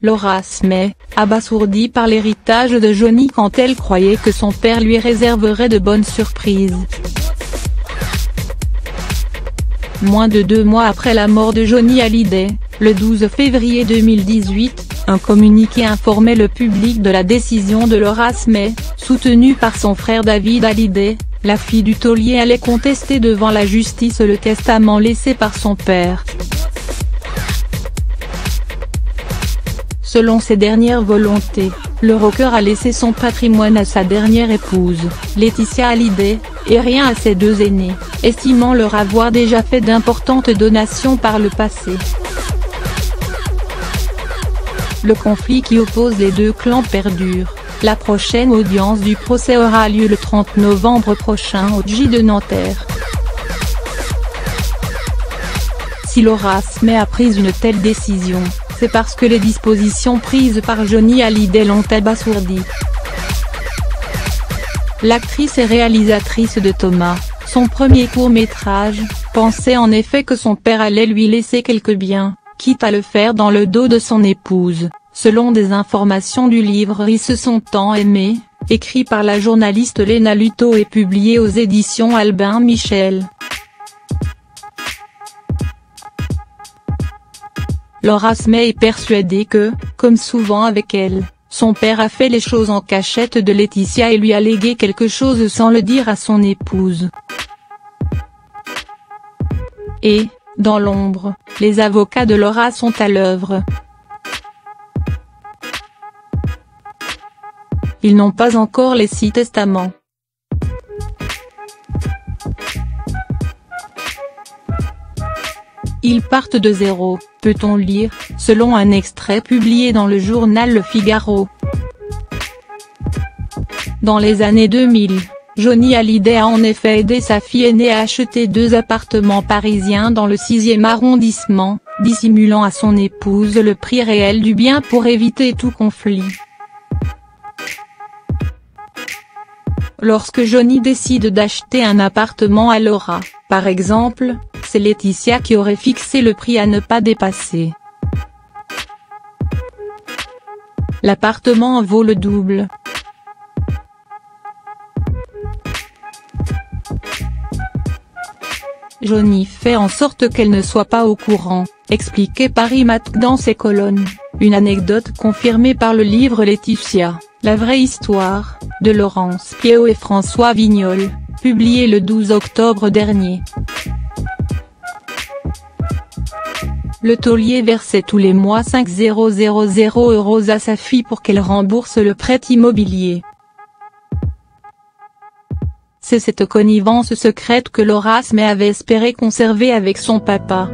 Laura Smet, abasourdie par l'héritage de Johnny quand elle croyait que son père lui réserverait de bonnes surprises. Moins de 2 mois après la mort de Johnny Hallyday, le 12 février 2018, un communiqué informait le public de la décision de Laura Smet, soutenue par son frère David Hallyday. La fille du taulier allait contester devant la justice le testament laissé par son père. Selon ses dernières volontés, le rocker a laissé son patrimoine à sa dernière épouse, Laetitia Hallyday, et rien à ses 2 aînés, estimant leur avoir déjà fait d'importantes donations par le passé. Le conflit qui oppose les 2 clans perdure. La prochaine audience du procès aura lieu le 30 novembre prochain au J de Nanterre. Si Laura Smet a pris une telle décision, c'est parce que les dispositions prises par Johnny Hallyday l'ont abasourdie. L'actrice et réalisatrice de Thomas, son premier court-métrage, pensait en effet que son père allait lui laisser quelques biens, quitte à le faire dans le dos de son épouse, selon des informations du livre Ils se sont tant aimés, écrit par la journaliste Léna Luto et publié aux éditions Albin Michel. Laura Smet est persuadée que, comme souvent avec elle, son père a fait les choses en cachette de Laetitia et lui a légué quelque chose sans le dire à son épouse. Et, dans l'ombre, les avocats de Laura sont à l'œuvre. Ils n'ont pas encore les 6 testaments. Ils partent de zéro, peut-on lire, selon un extrait publié dans le journal Le Figaro. Dans les années 2000, Johnny Hallyday a en effet aidé sa fille aînée à acheter 2 appartements parisiens dans le 6e arrondissement, dissimulant à son épouse le prix réel du bien pour éviter tout conflit. Lorsque Johnny décide d'acheter un appartement à Laura, par exemple, c'est Laetitia qui aurait fixé le prix à ne pas dépasser. L'appartement vaut le double. Johnny fait en sorte qu'elle ne soit pas au courant, expliquait Paris Match dans ses colonnes, une anecdote confirmée par le livre Laetitia, la vraie histoire, de Laurence Piéau et François Vignol, publié le 12 octobre dernier. Le taulier versait tous les mois 500 € à sa fille pour qu'elle rembourse le prêt immobilier. C'est cette connivence secrète que Laura Smet avait espéré conserver avec son papa.